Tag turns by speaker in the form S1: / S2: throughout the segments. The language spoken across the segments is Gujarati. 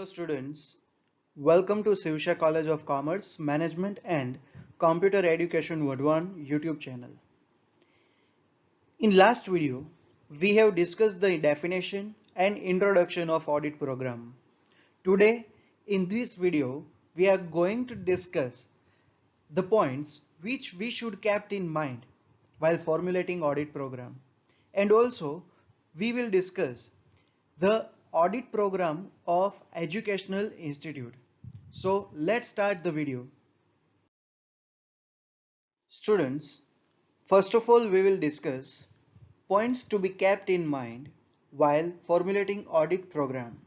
S1: students, welcome to Sivsha College of Commerce, Management and Computer Education Vadwan YouTube channel. In last video, we have discussed the definition and introduction of audit program. Today, in this video, we are going to discuss the points which we should keep in mind while formulating audit program. And also, we will discuss the audit program of educational institute. So let's start the video. Students, first of all we will discuss points to be kept in mind while formulating audit program.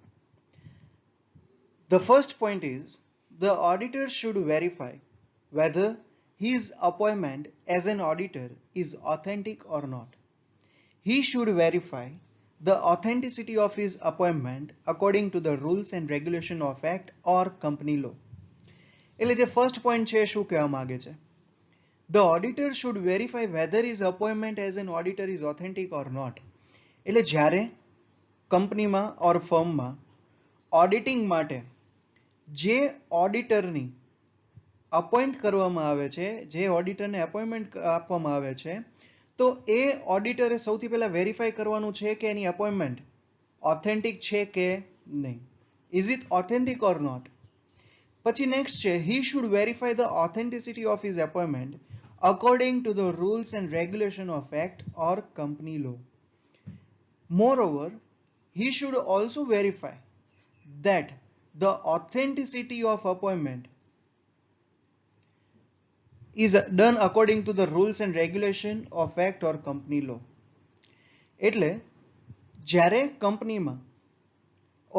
S1: The first point is the auditor should verify whether his appointment as an auditor is authentic or not. He should verify the authenticity of his appointment according to the rules and regulation of act or company law. એટલે જે first point છે શું કહેવા માંગે છે? The auditor should verify whether his appointment as an auditor is authentic or not. એટલે જ્યારે કંપનીમાં or ફર્મમાં ઓડિટિંગ માટે જે ઓડિટરની અપોઇન્ટ કરવામાં આવે છે, જે ઓડિટરને અપોઇન્ટમેન્ટ આપવામાં આવે છે, તો એ ઓડિટરે સૌથી પહેલા વેરીફાઈ કરવાનું છે કે એની અપોઇન્ટમેન્ટ ઓથેન્ટિક છે કે નહીં. Is it authentic or not? પછી નેક્સ્ટ છે he should verify the authenticity of his appointment according to the rules and regulation of act or company law. Moreover, he should also verify that the authenticity of appointment is done according to the rules and regulation of act or company law. એટલે જ્યારે કંપનીમાં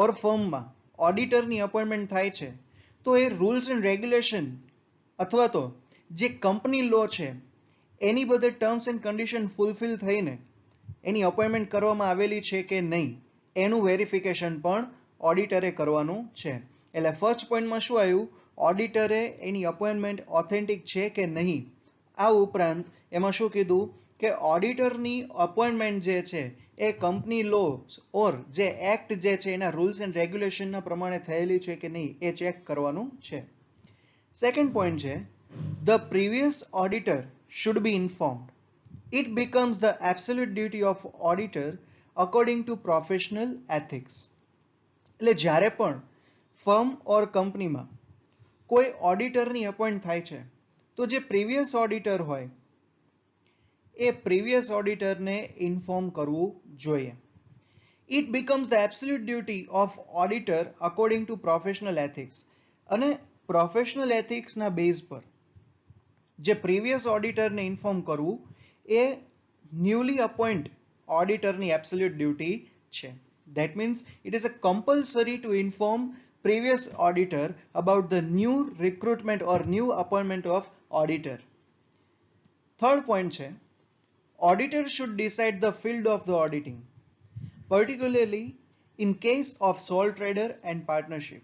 S1: ઓર ફર્મમાં ઓડિટરની અપોઇન્ટમેન્ટ થાય છે તો એ રૂલ્સ એન્ડ રેગ્યુલેશન અથવા તો જે કંપની લો છે એની બધે ટર્મ્સ એન્ડ કન્ડિશન ફૂલફિલ થઈને એની અપોઇન્ટમેન્ટ કરવામાં આવેલી છે કે નહીં એનું વેરિફિકેશન પણ ઓડિટરે કરવાનું છે. એટલે ફર્સ્ટ પોઈન્ટમાં શું આવ્યું? ઓડિટરે એની અપોઇન્ટમેન્ટ ઓથેન્ટિક છે કે નહીં. આ ઉપરાંત એમાં શું કીધું કે ઓડિટરની અપોઇન્ટમેન્ટ જે છે એ કંપની લો ઓર જે એક્ટ જે છે એના રૂલ્સ એન્ડ રેગ્યુલેશનના પ્રમાણે થયેલી છે કે નહીં એ ચેક કરવાનું છે. સેકન્ડ પોઈન્ટ છે the previous auditor should be informed. It becomes the absolute duty of auditor according to professional ethics. એટલે જ્યારે પણ ફર્મ ઓર કંપનીમાં કોઈ ઓડિટરની અપોઇન્ટ થાય છે તો જે પ્રીવિયસ ઓડિટર હોય એ પ્રીવિયસ ઓડિટરને ઇન્ફોર્મ કરવું જોઈએ. It becomes the absolute duty of auditor according to professional ethics. અને પ્રોફેશનલ એથિક્સના બેઝ પર જે પ્રીવિયસ ઓડિટરને ઇન્ફોર્મ કરવું એ ન્યૂલી અપોઇન્ટ ઓડિટરની એબ્સોલ્યુટ ડ્યુટી છે. That means it is a compulsory to inform previous auditor about the new recruitment or new appointment of auditor. Third point છે auditor should decide the field of the auditing, particularly in case of sole trader and partnership.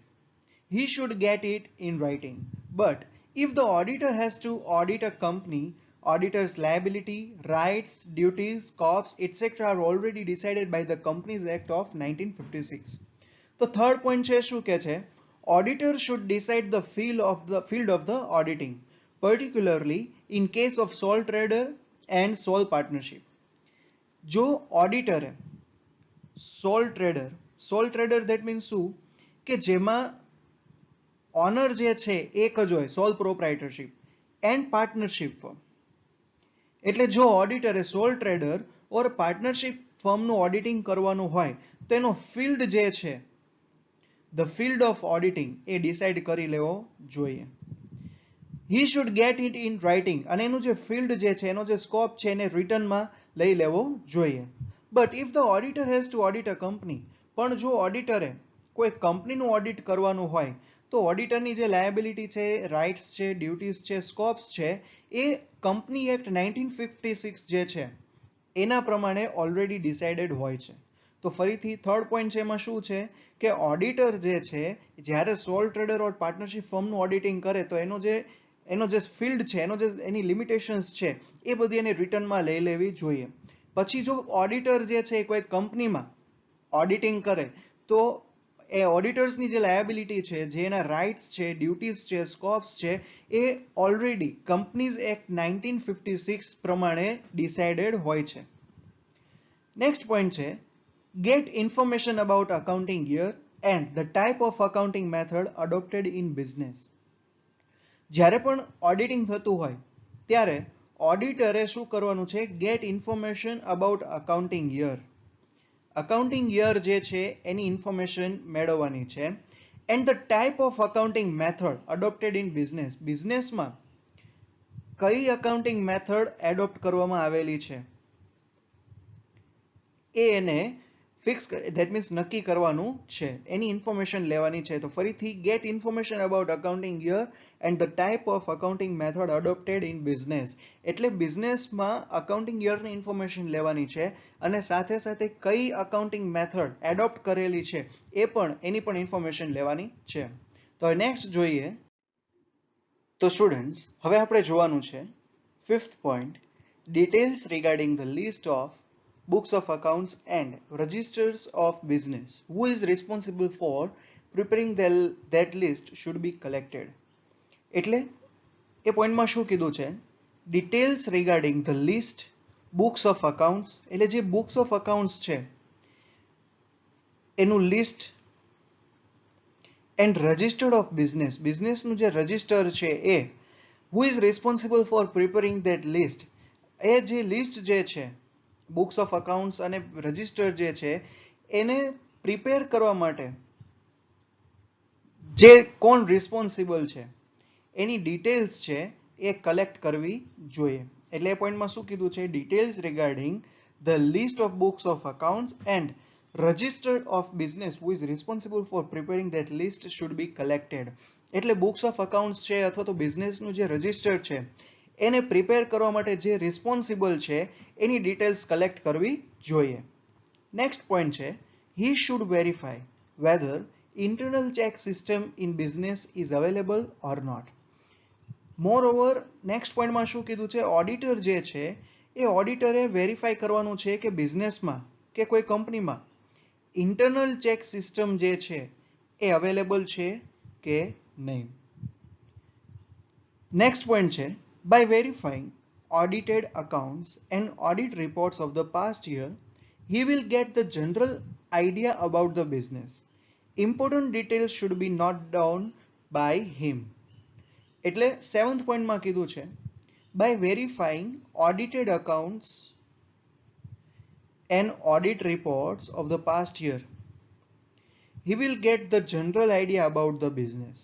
S1: He should get it in writing. But if the auditor has to audit a company, auditor's liability, rights, duties, scopes, etc. are already decided by the Companies Act of 1956. The third point છે શું કહે છે? Auditor should decide the field of the auditing, particularly in case of sole trader and sole partnership. જો ઓડિટરે sole trader that means શું કે જેમાં ઓનર જે છે એક જ હોય, sole proprietorship and partnership firm. એટલે જો ઓડિટરે સોલ ટ્રેડર ઓર પાર્ટનરશિપ ફર્મનું ઓડિટિંગ કરવાનું હોય તો એનો ફિલ્ડ જે છે ધ ફિલ્ડ ઓફ ઓડિટિંગ એ ડિસાઇડ કરી લેવો જોઈએ. He should get it in writing. અને એનું જે ફિલ્ડ જે છે એનો જે સ્કોપ છે એને રિટર્નમાં લઈ લેવો જોઈએ. But if the auditor has to audit a company, પણ જો ઓડિટરે કોઈ કંપનીનું ઓડિટ કરવાનું હોય તો ઓડિટરની જે લાયબિલિટી છે, રાઇટ્સ છે, ડ્યુટીઝ છે, સ્કોપ્સ છે એ કંપની એક્ટ 1956 જે છે એના પ્રમાણે ઓલરેડી ડિસાઇડેડ હોય છે. તો ફરીથી થર્ડ પોઈન્ટ છે એમાં શું છે કે ઓડિટર જે છે જ્યારે સોલ ટ્રેડર ઓર પાર્ટનરશિપ ફર્મનું ઓડિટિંગ કરે તો એનો જે ફિલ્ડ છે, એની લિમિટેશન્સ છે એ બધી એને રિટર્નમાં લઈ લેવી જોઈએ. પછી જો ઓડિટર જે છે કોઈ કંપનીમાં ઓડિટિંગ કરે તો એ ઓડિટર્સની જે લાયબિલિટી છે, જે એના રાઇટ્સ છે, ડ્યુટીઝ છે, સ્કોપ્સ છે, એ ઓલરેડી કંપનીઝ એક્ટ 1956 પ્રમાણે ડિસાઇડેડ હોય છે. નેક્સ્ટ પોઈન્ટ છે get information about accounting year and the type of accounting method adopted in business. જ્યારે પણ ઓડિટિંગ થતું હોય ત્યારે ઓડિટરે શું કરવાનું છે? Get information about accounting year. Accounting year જે છે એની ઇન્ફોર્મેશન મેળવવાની છે. And the type of accounting method adopted in business. બિઝનેસમાં કઈ અકાઉન્ટિંગ મેથડ એડોપ્ટ કરવામાં આવેલી છે એ એને ફિક્સ, ધેટ મીન્સ નક્કી કરવાનું છે, એની ઇન્ફોર્મેશન લેવાની છે. તો ફરીથી get information about accounting year and the type of accounting method adopted in business. એટલે બિઝનેસમાં અકાઉન્ટિંગ યરની ઇન્ફોર્મેશન લેવાની છે અને સાથે સાથે કઈ અકાઉન્ટિંગ મેથડ એડોપ્ટ કરેલી છે એની પણ ઇન્ફોર્મેશન લેવાની છે. તો નેક્સ્ટ જોઈએ. તો સ્ટુડન્ટ્સ, હવે આપણે જોવાનું છે 5th point, details regarding the list of books of accounts and registers of business. Who is responsible for preparing that list should be collected. એટલે એ પોઈન્ટમાં શું કીધું છે? Details regarding the list books of accounts, એટલે જે બુક્સ ઓફ અકાઉન્ટ્સ છે એનું list, and registered of business, બિઝનેસનું જે રજિસ્ટર છે એ. Who is responsible for preparing that list, એ જે લિસ્ટ જે છે બુક્સ ઓફ અકાઉન્ટ્સ અને રજિસ્ટર જે છે એને પ્રિપેર કરવા માટે જે કોણ રિસ્પોન્સિબલ છે એની ડિટેલ્સ છે એ કલેક્ટ કરવી જોઈએ. એટલે એ પોઈન્ટમાં શું કીધું છે? Details regarding the list of books of accounts and registered of business who is responsible for preparing that list should be collected. એટલે બુક્સ ઓફ અકાઉન્ટ્સ છે અથવા તો બિઝનેસનું જે રજિસ્ટર છે એને પ્રિપેર કરવા માટે જે રિસ્પોન્સિબલ છે એની ડિટેલ્સ કલેક્ટ કરવી જોઈએ. નેક્સ્ટ પોઈન્ટ છે he should verify whether internal check system in business is available or not. Moreover next પોઈન્ટમાં શું કીધું છે? ઓડિટર જે છે એ ઓડિટરે વેરીફાઈ કરવાનું છે કે બિઝનેસમાં કે કોઈ કંપનીમાં ઇન્ટરનલ ચેક સિસ્ટમ જે છે એ અવેલેબલ છે કે નહીં. નેક્સ્ટ પોઈન્ટ છે by verifying audited accounts and audit reports of the past year, he will get the general idea about the business. Important details should be noted down by him. એટલે 7th પોઈન્ટમાં કીધું છે by verifying audited accounts and audit reports of the past year, he will get the general idea about the business.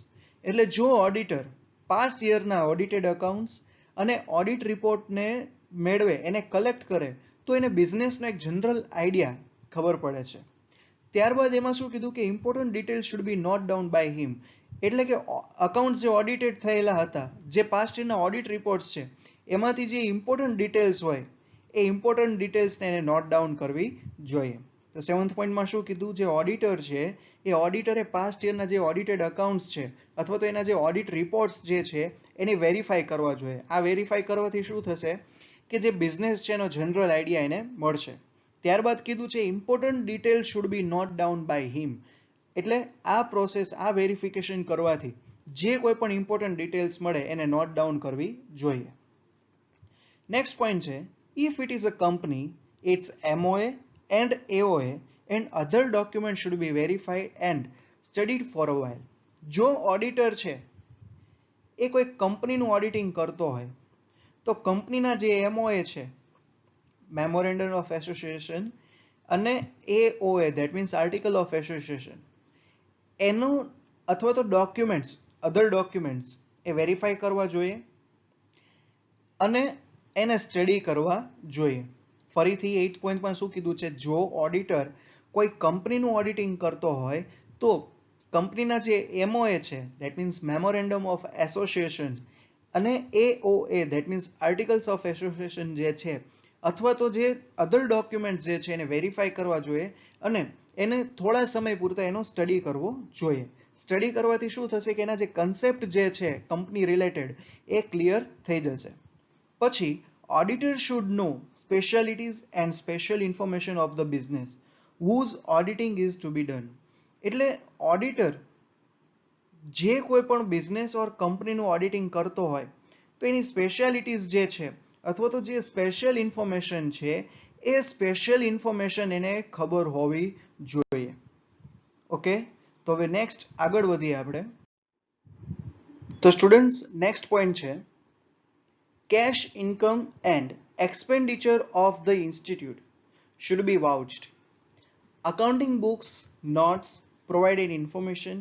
S1: એટલે જો ઓડિટર પાસ્ટ યરના ઓડિટેડ અકાઉન્ટ્સ અને ઓડિટ રિપોર્ટને મેળવે, એને કલેક્ટ કરે, તો એને બિઝનેસનો એક જનરલ આઈડિયા ખબર પડે છે. ત્યારબાદ એમાં શું કીધું કે important details should be note down by him. એટલે કે અકાઉન્ટ જે ઓડિટેડ થયેલા હતા, જે પાસ્ટ યરના ઓડિટ રિપોર્ટ્સ છે એમાંથી જે ઇમ્પોર્ટન્ટ ડિટેલ્સ હોય એ ઇમ્પોર્ટન્ટ ડિટેલ્સને એને નોટ ડાઉન કરવી જોઈએ. તો 7th પોઈન્ટમાં શું કીધું? જે ઓડિટર છે એ ઓડિટરે પાસ્ટ યરના જે ઓડિટેડ અકાઉન્ટ્સ છે અથવા તો એના જે ઓડિટ રિપોર્ટ્સ જે છે એને વેરીફાઈ કરવા જોઈએ. આ વેરીફાઈ કરવાથી શું થશે કે જે બિઝનેસ છે એનો જનરલ આઈડિયા એને મળશે. ત્યારબાદ કીધું છે important details should be note down by him. એટલે આ પ્રોસેસ, આ વેરિફિકેશન કરવાથી જે કોઈ પણ ઇમ્પોર્ટન્ટ ડિટેલ્સ મળે એને નોટ ડાઉન કરવી જોઈએ. નેક્સ્ટ પોઈન્ટ છે if it is a company, its MOA and AOA and other documents should be verified and studied for a while. જો ઓડિટર છે એ કોઈ કંપનીનું ઓડિટિંગ કરતો હોય તો કંપનીના જે MOA છે, મેમોરેન્ડમ ઓફ એસોસિએશન, અને AOA, that means article of association, એનું અથવા તો ડોક્યુમેન્ટ્સ, અધર ડોક્યુમેન્ટ્સ એ વેરીફાઈ કરવા જોઈએ અને એને સ્ટડી કરવા જોઈએ. ફરીથી 8th પોઈન્ટમાં શું કીધું છે? જો ઓડિટર કોઈ કંપનીનું ઓડિટિંગ કરતો હોય તો કંપનીના જે MOA છે, that means memorandum of association, અને AOA, that means articles of association જે છે, અથવા તો જે અધર ડોક્યુમેન્ટ્સ જે છે એને વેરીફાઈ કરવા જોઈએ અને એને થોડા સમય પૂરતા એનો સ્ટડી કરવો જોઈએ. સ્ટડી કરવાથી શું થશે કે એના જે કન્સેપ્ટ જે છે કંપની રિલેટેડ એ ક્લિયર થઈ જશે. પછી auditor should know specialities and special information of the business whose auditing is to be done. એટલે ઓડિટર જે કોઈ પણ બિઝનેસ ઓર કંપનીનું ઓડિટિંગ કરતો હોય તો એની સ્પેશિયાલિટીઝ જે છે અથવા તો જે સ્પેશિયલ ઇન્ફોર્મેશન છે એ સ્પેશિયલ ઇન્ફોર્મેશન એને ખબર હોવી જોઈએ. ઓકે, તો હવે નેક્સ્ટ આગળ વધીએ આપણે. તો સ્ટુડન્ટ્સ નેક્સ્ટ પોઈન્ટ છે cash income and expenditure of the institute should be vouched. Accounting books, notes, provided information,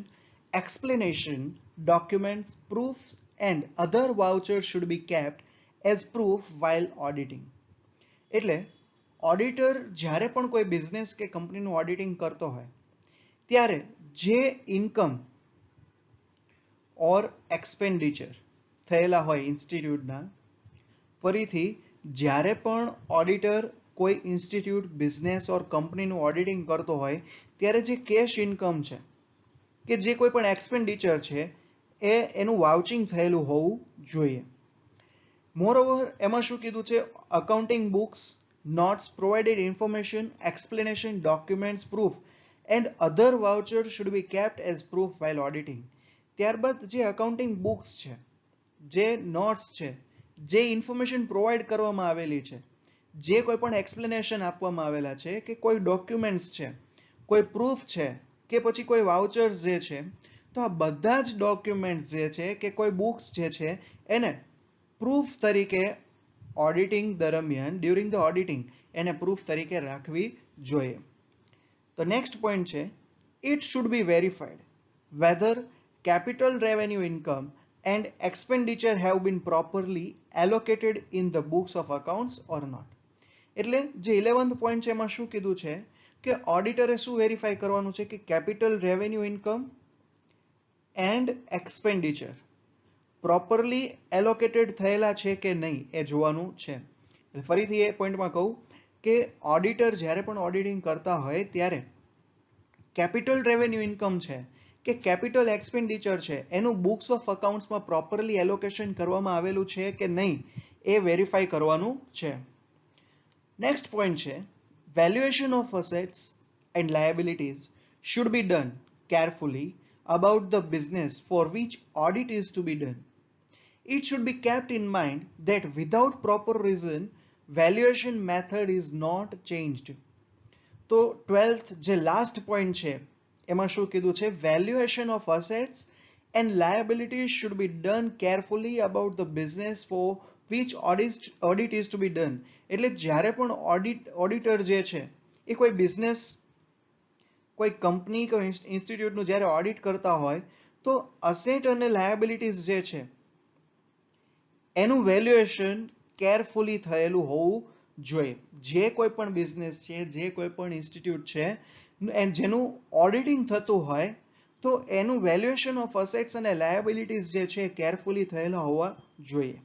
S1: explanation, documents, proofs and other vouchers should be kept as proof while auditing. એટલે ઓડિટર જ્યારે પણ કોઈ બિઝનેસ કે કંપનીનું ઓડિટિંગ કરતો હોય ત્યારે જે ઇન્કમ ઓર એક્સપેન્ડિચર થયેલા હોય ઇન્સ્ટિટ્યૂટના, ફરીથી જ્યારે પણ ઓડિટર કોઈ ઇન્સ્ટિટ્યૂટ બિઝનેસ ઓર કંપનીનું ઓડિટિંગ કરતો હોય ત્યારે જે કેશ ઇન્કમ છે કે જે કોઈ પણ એક્સપેન્ડિચર છે એનું વાઉચિંગ થયેલું હોવું જોઈએ. મોરઓવર એમાં શું કીધું છે, accounting books, notes, provided information, explanation, documents, proof and other voucher should be kept as proof while auditing. ત્યારબાદ જે અકાઉન્ટિંગ બુક્સ છે, જે નોટ્સ છે, જે ઇન્ફોર્મેશન પ્રોવાઈડ કરવામાં આવેલી છે, જે કોઈ પણ એક્સપ્લેનેશન આપવામાં આવેલા છે કે કોઈ ડોક્યુમેન્ટ્સ છે, કોઈ પ્રૂફ છે કે પછી કોઈ વાઉચર્સ જે છે, તો આ બધા જ ડોક્યુમેન્ટ્સ જે છે કે કોઈ બુક્સ જે છે એને પ્રૂફ તરીકે ઓડિટિંગ દરમિયાન ડ્યુરિંગ ધ ઓડિટિંગ એને પ્રૂફ તરીકે રાખવી જોઈએ. તો નેક્સ્ટ પોઈન્ટ છે it should be verified whether capital revenue income and expenditure have been properly allocated in the books of accounts or not. એટલે જે 11th પોઈન્ટ છે એમાં શું કીધું છે કે ઓડિટરે શું વેરીફાઈ કરવાનું છે કે capital revenue income and expenditure properly allocated થયેલા છે કે નહીં એ જોવાનું છે. ફરીથી એ પોઈન્ટમાં કહું કે ઓડિટર જ્યારે પણ ઓડિટિંગ કરતા હોય ત્યારે કેપિટલ રેવન્યુ ઇન્કમ છે કે કેપિટલ એક્સપેન્ડિચર છે એનું બુક્સ ઓફ અકાઉન્ટ્સમાં પ્રોપરલી એલોકેશન કરવામાં આવેલું છે કે નહીં એ વેરીફાઈ કરવાનું છે. નેક્સ્ટ પોઈન્ટ છે valuation of assets and liabilities should be done carefully about the business for which audit is to be done. It should be kept in mind that without proper reason valuation method is not changed. તો 12th જે લાસ્ટ પોઈન્ટ છે એમાં શું કીધું છે valuation of assets and liabilities should be done carefully about the business for which audit is to be done. એટલે જ્યારે પણ ઓડિટર જે છે એ કોઈ બિઝનેસ, કોઈ કંપની, કોઈ ઇન્સ્ટિટ્યૂટનું જ્યારે ઓડિટ કરતા હોય તો અસેટ અને લાયબિલિટીઝ જે છે એનું વેલ્યુએશન કેરફુલી થયેલું હોવું જોઈએ. જે કોઈ પણ બિઝનેસ છે, જે કોઈ પણ ઇન્સ્ટિટ્યૂટ છે જેનું ઓડિટિંગ થતું હોય તો એનું વેલ્યુએશન ઓફ અસેટ્સ અને લાયબિલિટીઝ જે છે કેરફુલી થયેલા હોવા જોઈએ.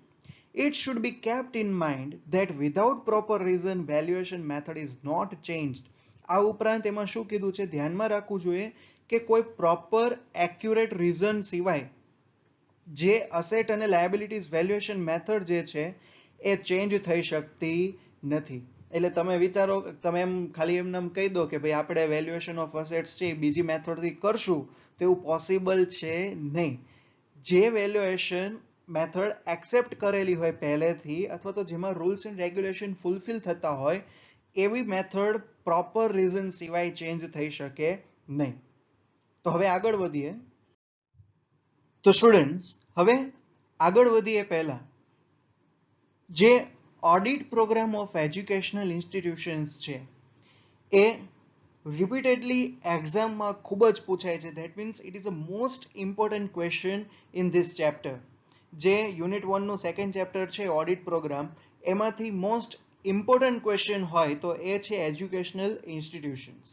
S1: It should be kept in mind that without proper reason valuation method is not changed. આ ઉપરાંત એમાં શું કીધું છે ધ્યાનમાં રાખવું જોઈએ કે કોઈ પ્રોપર એક્યુરેટ રીઝન સિવાય જે અસેટ અને લાયબિલિટીઝ વેલ્યુએશન મેથડ જે છે એ ચેન્જ થઈ શકતી નથી. એટલે તમે વિચારો, તમે એમ ખાલી એમને કહી દો કે ભાઈ આપણે વેલ્યુએશન ઓફ અસેટ્સ છે બીજી મેથડથી કરશું તો એવું પોસિબલ છે નહીં. જે વેલ્યુએશન મેથડ એક્સેપ્ટ કરેલી હોય પહેલેથી અથવા તો જેમાં રૂલ્સ એન્ડ રેગ્યુલેશન ફૂલફિલ થતા હોય એવી મેથડ પ્રોપર રીઝન સિવાય ચેન્જ થઈ શકે નહીં. તો હવે આગળ વધીએ. તો સ્ટુડન્ટ્સ હવે આગળ વધીએ પહેલા જે audit programme of educational institutions છે એ રિપીટેડલી એક્ઝામમાં ખૂબ જ પૂછાય છે. That means it is a most important question in this chapter. જે યુનિટ 1 નું સેકન્ડ ચેપ્ટર છે ઓડિટ પ્રોગ્રામ, એમાંથી મોસ્ટ ઇમ્પોર્ટન્ટ ક્વેશ્ચન હોય તો એ છે એજ્યુકેશનલ ઇન્સ્ટિટ્યુશન્સ.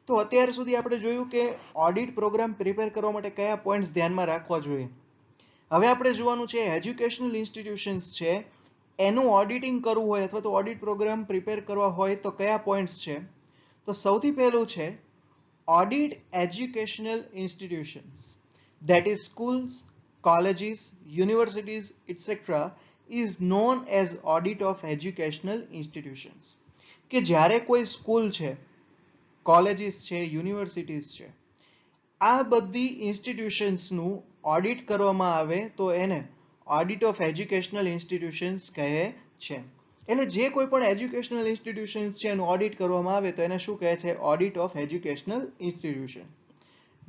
S1: તો અત્યાર સુધી આપણે જોયું કે ઓડિટ પ્રોગ્રામ પ્રિપેર કરવા માટે કયા પોઈન્ટ્સ ધ્યાનમાં રાખવા જોઈએ. હવે આપણે જોવાનું છે એજ્યુકેશનલ ઇન્સ્ટિટ્યુશન્સ છે એનું ઓડિટિંગ કરવું હોય અથવા તો ઓડિટ પ્રોગ્રામ પ્રિપેર કરવા હોય તો કયા પોઈન્ટ્સ છે. તો સૌથી પહેલું છે audit educational institutions, that is schools, colleges, universities, etc. is known as audit of educational institutions. કે જ્યારે કોઈ સ્કૂલ છે, કોલેજીસ છે, યુનિવર્સિટીઝ છે આ બધી ઇન્સ્ટિટ્યુશન્સનું ઓડિટ કરવામાં આવે તો એને ઓડિટ ઓફ એજ્યુકેશનલ ઇન્સ્ટિટ્યુશન્સ કહે છે. એટલે જે કોઈ પણ એજ્યુકેશનલ ઇન્સ્ટિટ્યુશન્સ છે એનું ઓડિટ કરવામાં આવે તો એને શું કહે છે? Audit of educational institution.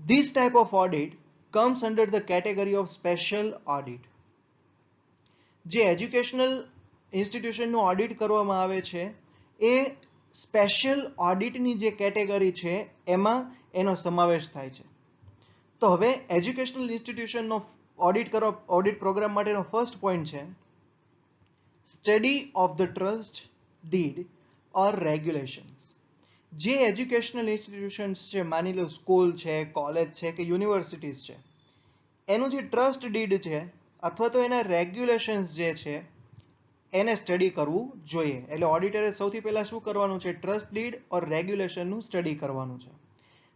S1: This type of audit comes under the category of special audit. જે એજ્યુકેશનલ ઇન્સ્ટિટ્યુશનનું ઓડિટ કરવામાં આવે છે એ સ્પેશિયલ ઓડિટની જે કેટેગરી છે એમાં એનો સમાવેશ થાય છે. તો હવે એજ્યુકેશનલ ઇન્સ્ટિટ્યુશનનો ઓડિટ પ્રોગ્રામ માટેનો ફર્સ્ટ પોઈન્ટ છે study of the trust deed or regulations. જે એજ્યુકેશનલ ઇન્સ્ટિટ્યુશન્સ છે, માની લો સ્કૂલ છે, કોલેજ છે કે યુનિવર્સિટીઝ છે, એનું જે ટ્રસ્ટ ડીડ છે અથવા તો એના રેગ્યુલેશન્સ જે છે એને સ્ટડી કરવું જોઈએ. એટલે ઓડિટરે સૌથી પહેલા શું કરવાનું છે? ટ્રસ્ટ ડીડ ઓર રેગ્યુલેશનનું સ્ટડી કરવાનું છે.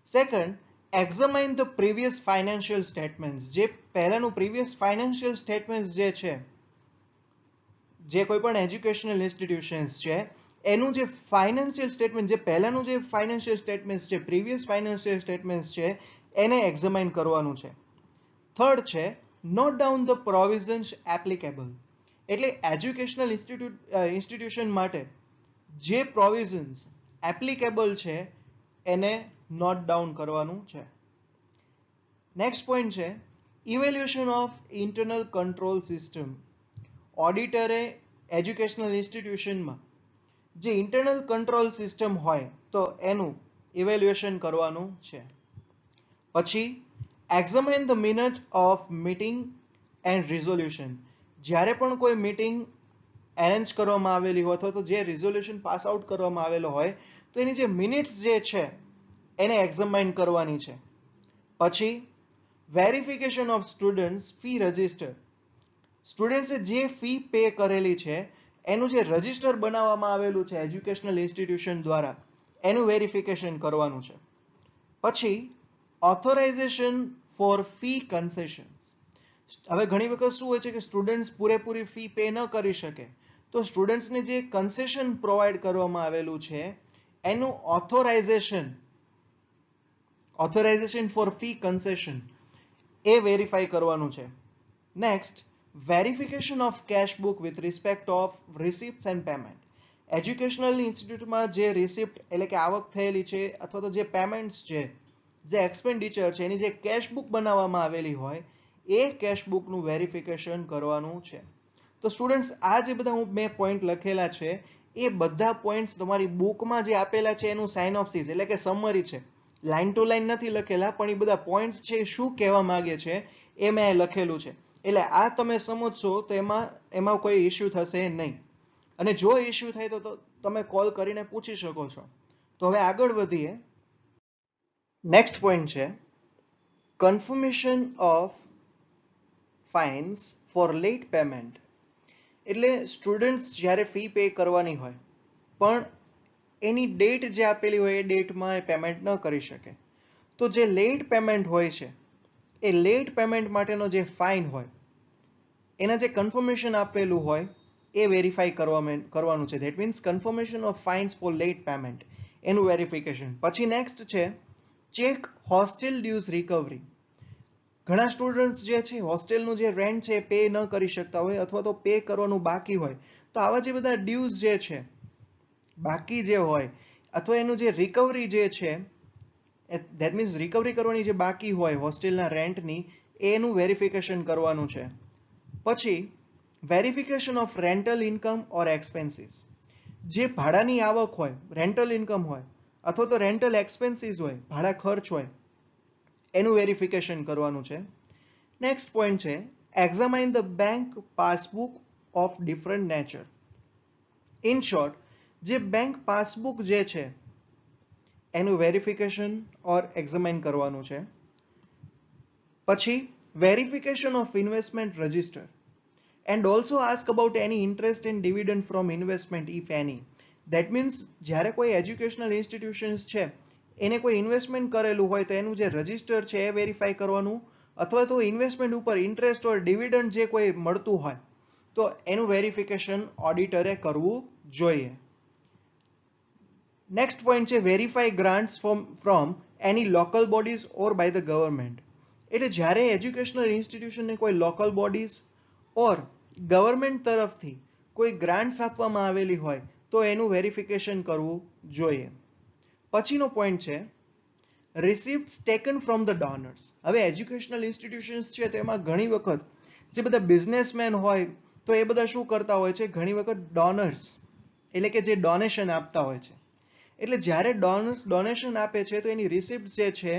S1: Second, examine the previous financial statements. જે પહેલાનું પ્રીવિયસ ફાઇનાન્શિયલ સ્ટેટમેન્ટ્સ જે છે, જે કોઈ પણ એજ્યુકેશનલ ઇન્સ્ટિટ્યુશન્સ છે એનું જે ફાઇનાન્શિયલ સ્ટેટમેન્ટ, જે પહેલાનું જે ફાઇનાન્શિયલ સ્ટેટમેન્ટ્સ છે, પ્રીવિયસ ફાઇનાન્શિયલ સ્ટેટમેન્ટ્સ છે, એને એક્ઝામાઇન કરવાનું છે. થર્ડ છે note down the provisions applicable. એટલે એજ્યુકેશનલ ઇન્સ્ટિટ્યુશન માટે જે પ્રોવિઝન્સ એપ્લિકેબલ છે એને નોટ ડાઉન કરવાનું છે. નેક્સ્ટ પોઈન્ટ છે evaluation of internal control system. ઓડિટરે એજ્યુકેશનલ ઇન્સ્ટિટ્યુશનમાં જે ઇન્ટરનલ કંટ્રોલ સિસ્ટમ હોય તો એનું ઇવેલ્યુએશન કરવાનું છે. પછી examine the minute of meeting and resolution. જ્યારે પણ કોઈ મીટિંગ એરેન્જ કરવામાં આવેલી હોય અથવા તો જે રિઝોલ્યુશન પાસ આઉટ કરવામાં આવેલો હોય તો એની જે મિનિટ્સ જે છે એને એક્ઝામાઇન કરવાની છે. પછી verification of students fee register. સ્ટુડન્ટ્સે જે ફી પે કરેલી છે એનું જે રજિસ્ટર બનાવવામાં આવેલું છે એજ્યુકેશનલ ઇન્સ્ટિટ્યુશન દ્વારા એનું વેરિફિકેશન કરવાનું છે. પછી ઓથોરાઇઝેશન ફોર ફી કન્સેશન્સ. હવે ઘણી વખત શું હોય છે કે સ્ટુડન્ટ્સ પૂરેપૂરી ફી પે ન કરી શકે તો સ્ટુડન્ટ્સને જે કન્સેશન પ્રોવાઈડ કરવામાં આવેલું છે એનું ઓથોરાઇઝેશન ફોર ફી કન્સેશન એ વેરીફાઈ કરવાનું છે. Next, verification of cash book with respect of receipts and payment. Educational ઇન્સ્ટિટ્યૂટમાં જે રિસિપ્ટ એટલે કે આવક થયેલી છે અથવા તો જે પેમેન્ટ્સ છે, જે એક્સપેન્ડિચર છે, એની જે કેશ બુક બનાવવામાં આવેલી હોય એ કેશ બુકનું વેરિફિકેશન કરવાનું છે. તો સ્ટુડન્ટ્સ આ જે બધા મેં પોઈન્ટ લખેલા છે એ બધા પોઈન્ટ્સ તમારી બુકમાં જે આપેલા છે એનું સાઇનોપ્સિસ એટલે કે સમરી છે. લાઈન ટુ લાઈન નથી લખેલા પણ એ બધા પોઈન્ટ્સ છે શું કહેવા માંગે છે એ મેં લખેલું છે. એટલે આ તમે સમજશો તો એમાં કોઈ ઇશ્યુ થશે નહીં. અને જો ઇશ્યુ થાય તો તમે કોલ કરીને પૂછી શકો છો. તો હવે આગળ વધીએ. નેક્સ્ટ પોઈન્ટ છે confirmation of fines for late payment. એટલે સ્ટુડન્ટ્સ જ્યારે ફી પે કરવાની હોય પણ એની ડેટ જે આપેલી હોય એ ડેટમાં એ પેમેન્ટ ન કરી શકે તો જે લેટ પેમેન્ટ હોય છે એ લેટ પેમેન્ટ માટેનો જે ફાઇન હોય એના જે કન્ફર્મેશન આપેલું હોય એ વેરીફાઈ કરવાનું છે. That means confirmation of fines for late payment એનું વેરિફિકેશન. પછી નેક્સ્ટ છે ચેક હોસ્ટેલ ડ્યુઝ રિકવરી. ઘણા સ્ટુડન્ટ્સ જે છે હોસ્ટેલનું જે રેન્ટ છે પે ન કરી શકતા હોય અથવા તો પે કરવાનું બાકી હોય તો આવા જે બધા ડ્યુઝ જે છે બાકી જે હોય અથવા એનું જે રિકવરી જે છે ધેટ મીન્સ રિકવરી કરવાની જે બાકી હોય હોસ્ટેલના રેન્ટની એનું વેરિફિકેશન કરવાનું છે. પછી verification of rental income or expenses. જે ભાડાની આવક હોય, રેન્ટલ ઇન્કમ હોય અથવા તો રેન્ટલ એક્સપેન્સીસ હોય, ભાડા ખર્ચ હોય એનું વેરિફિકેશન કરવાનું છે. નેક્સ્ટ પોઈન્ટ છે examine the bank passbook of different nature. In short, જે બેંક પાસબુક જે છે એનું વેરિફિકેશન ઓર એક્ઝામાઇન કરવાનું છે. પછી verification of investment register and also ask about any interest and dividend from investment if any. That means જ્યારે કોઈ એજ્યુકેશનલ ઇન્સ્ટિટ્યુશન્સ છે એને કોઈ ઇન્વેસ્ટમેન્ટ કરેલું હોય તો એનું જે રજિસ્ટર છે એ વેરીફાઈ કરવાનું અથવા તો ઇન્વેસ્ટમેન્ટ ઉપર ઇન્ટરેસ્ટ ઓર ડિવિડન્ડ જે કોઈ મળતું હોય તો એનું વેરિફિકેશન ઓડિટરે કરવું જોઈએ. નેક્સ્ટ પોઈન્ટ છે verify grants from any local bodies or by the government. એટલે જ્યારે એજ્યુકેશનલ ઇન્સ્ટિટ્યુશનને કોઈ લોકલ બોડીઝ ઓર ગવર્મેન્ટ તરફથી કોઈ ગ્રાન્ટ્સ આપવામાં આવેલી હોય તો એનું વેરિફિકેશન કરવું જોઈએ. પછીનો પોઈન્ટ છે રિસિપ્ટ્સ ટેકન ફ્રોમ ધ ડોનર્સ. હવે એજ્યુકેશનલ ઇન્સ્ટિટ્યુશન્સ છે તેમાં ઘણી વખત જે બધા બિઝનેસમેન હોય તો એ બધા શું કરતા હોય છે, ઘણી વખત ડોનર્સ એટલે કે જે ડોનેશન આપતા હોય છે. એટલે જ્યારે ડોનર્સ ડોનેશન આપે છે તો એની રિસિપ્ટ જે છે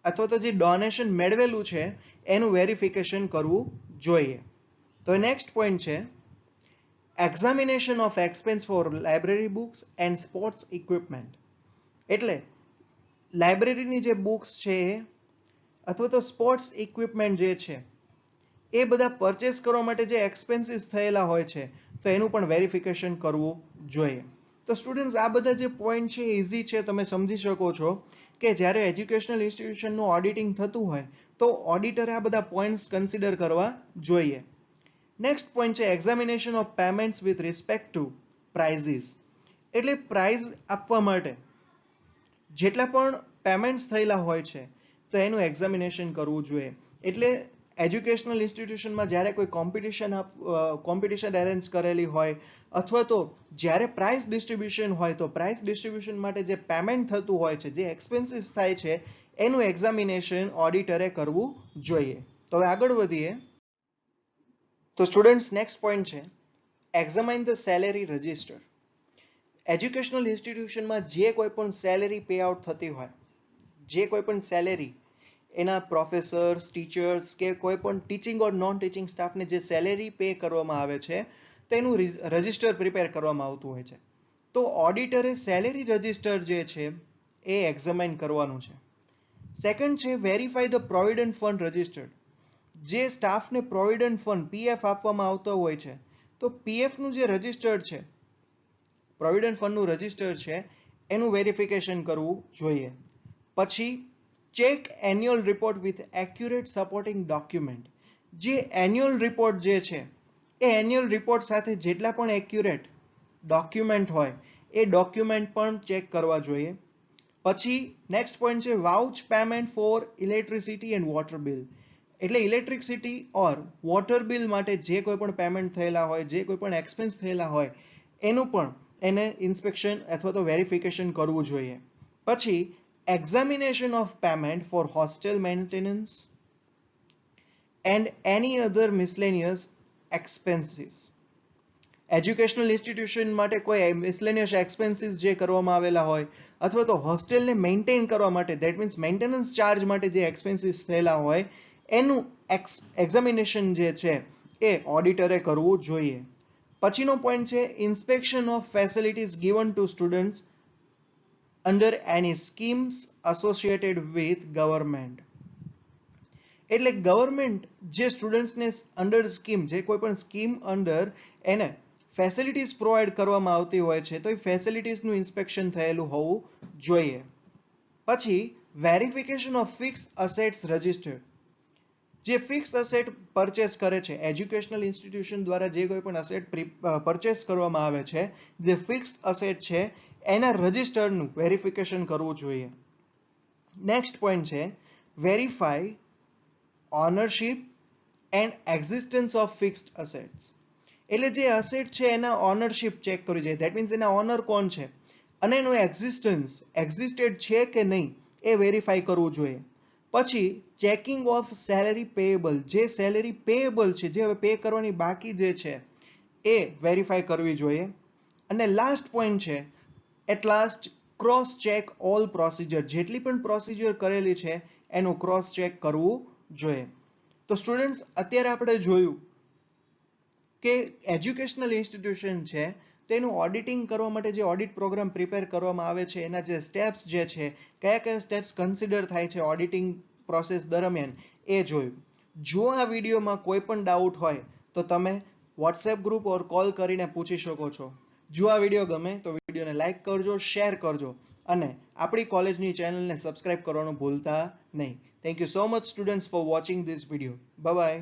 S1: અથવા તો જે ડોનેશન મેળવેલું છે એનું વેરિફિકેશન કરવું જોઈએ. તો નેક્સ્ટ પોઈન્ટ છે examination of expense for library books and sports equipment. એટલે લાઇબ્રેરીની જે બુક્સ છે અથવા તો સ્પોર્ટ્સ ઇક્વિપમેન્ટ જે છે એ બધા પરચેસ કરવા માટે જે એક્સપેન્સીસ થયેલા હોય છે તો એનું પણ વેરિફિકેશન કરવું જોઈએ. તો સ્ટુડન્ટ્સ આ બધા જે પોઈન્ટ છે ઇઝી છે, તમે સમજી શકો છો કે જ્યારે એજ્યુકેશનલ ઇન્સ્ટિટ્યુશનનું ઓડિટિંગ થતું હોય તો ઓડિટરે આ બધા પોઈન્ટ્સ કન્સિડર કરવા જોઈએ. નેક્સ્ટ પોઈન્ટ છે examination of payments with respect to prices. એટલે પ્રાઇઝ આપવા માટે જેટલા પણ પેમેન્ટ્સ થયેલા હોય છે તો એનું એક્ઝામિનેશન કરવું જોઈએ. એટલે એજ્યુકેશનલ ઇન્સ્ટિટ્યુશનમાં જ્યારે કોઈ કોમ્પિટિશન એરેન્જ કરેલી હોય અથવા તો જ્યારે પ્રાઇઝ ડિસ્ટ્રીબ્યુશન હોય તો પ્રાઇઝ ડિસ્ટ્રીબ્યુશન માટે જે પેમેન્ટ થતું હોય છે, જે એક્સપેન્સીસ થાય છે એનું એક્ઝામિનેશન ઓડિટરે કરવું જોઈએ. તો હવે આગળ વધીએ. તો સ્ટુડન્ટ્સ નેક્સ્ટ પોઈન્ટ છે examine the salary register. Educational ઇન્સ્ટિટ્યુશનમાં જે કોઈ પણ સેલેરી પે આઉટ થતી હોય, જે કોઈ પણ સેલેરી એના પ્રોફેસર્સ, ટીચર્સ કે કોઈ પણ ટીચિંગ ઓર નોન ટીચિંગ સ્ટાફને જે સેલેરી પે કરવામાં આવે છે તેનું રજિસ્ટર પ્રિપેર કરવામાં આવતું હોય છે. તો ઓડિટરે સેલેરી રજિસ્ટર જે છે એ એક્ઝામાઇન કરવાનું છે. સેકન્ડ છે verify the provident fund registered. જે સ્ટાફને પ્રોવિડન્ટ ફંડ પીએફ આપવામાં આવતો હોય છે તો પીએફનું જે રજિસ્ટર છે, પ્રોવિડન્ટ ફંડનું રજિસ્ટર છે એનું વેરિફિકેશન કરવું જોઈએ. પછી check annual report with accurate supporting document. જે એન્યુઅલ રિપોર્ટ જે છે એ એન્યુઅલ રિપોર્ટ સાથે જેટલા પણ એક્યુરેટ ડોક્યુમેન્ટ હોય એ ડોક્યુમેન્ટ પણ ચેક કરવા જોઈએ. પછી નેક્સ્ટ પોઈન્ટ છે vouch payment for electricity and water bill. એટલે ઇલેક્ટ્રિસિટી ઓર વોટર બિલ માટે જે કોઈ પણ પેમેન્ટ થયેલા હોય, જે કોઈ પણ એક્સપેન્સ થયેલા હોય એનું પણ એને ઇન્સ્પેક્શન અથવા તો વેરિફિકેશન કરવું જોઈએ. પછી examination of payment for hostel maintenance and any other miscellaneous expenses. Educational institution માટે કોઈ મિસલેનિયસ એક્સપેન્સીસ જે કરવામાં આવેલા હોય અથવા તો હોસ્ટેલને મેન્ટેન કરવા માટે ધેટ મીન્સ મેન્ટેનન્સ ચાર્જ માટે જે એક્સપેન્સીસ થયેલા હોય એનું એક્ઝામિનેશન જે છે એ ઓડિટરે કરવું જોઈએ. પછીનો પોઈન્ટ છે inspection of facilities given to students under any schemes associated with government. એટલે ગવર્મેન્ટ જે સ્ટુડન્ટ્સને અંડર સ્કીમ, જે કોઈ પણ સ્કીમ અંડર એને ફેસિલિટીઝ પ્રોવાઈડ કરવામાં આવતી હોય છે તો એ ફેસિલિટીઝનું ઇન્સ્પેક્શન થયેલું હોવું જોઈએ. પછી verification of fix assets registered. જે ફિક્સ અસેટ પરચેસ કરે છે, એજ્યુકેશનલ ઇન્સ્ટિટ્યુશન દ્વારા જે કોઈ પણ અસેટ પરચેસ કરવામાં આવે છે, જે ફિક્સ અસેટ છે એના રજિસ્ટરનું વેરિફિકેશન કરવું જોઈએ. નેક્સ્ટ પોઈન્ટ છે verify ownership and existence of fixed assets. એટલે જે અસેટ છે એના ઓનરશિપ ચેક કરવી જોઈએ, ધેટ મીન્સ એના ઓનર કોણ છે અને એનું એક્ઝિસ્ટેડ છે કે નહીં એ વેરીફાઈ કરવું જોઈએ. પછી ચેકિંગ ઓફ સેલેરી પેએબલ. જે સેલેરી પેએબલ છે, જે હવે પે કરવાની બાકી જે છે એ વેરીફાઈ કરવી જોઈએ. અને લાસ્ટ પોઈન્ટ છે at last cross check all procedure. જેટલી પણ પ્રોસિજર કરેલી છે એનું ક્રોસ ચેક કરવું જોઈએ. તો સ્ટુડન્ટ્સ અત્યારે આપણે જોયું કે એજ્યુકેશનલ ઇન્સ્ટિટ્યુશન છે તેનું ઓડિટિંગ કરવા માટે જે ઓડિટ પ્રોગ્રામ પ્રિપેર કરવામાં આવે છે એના જે સ્ટેપ્સ જે છે, કયા કયા સ્ટેપ્સ કન્સિડર થાય છે ઓડિટિંગ પ્રોસેસ દરમિયાન એ જોયું. જો આ વિડીયોમાં કોઈ પણ ડાઉટ હોય તો તમે વોટ્સએપ ગ્રુપ ઓર કોલ કરીને પૂછી શકો છો. જો આ વિડીયો ગમે તો વિડીયોને લાઈક કરજો, શેર કરજો અને આપણી કોલેજની ચેનલને સબસ્ક્રાઇબ કરવાનું ભૂલતા નહીં. Thank you so much students for watching this video. Bye bye.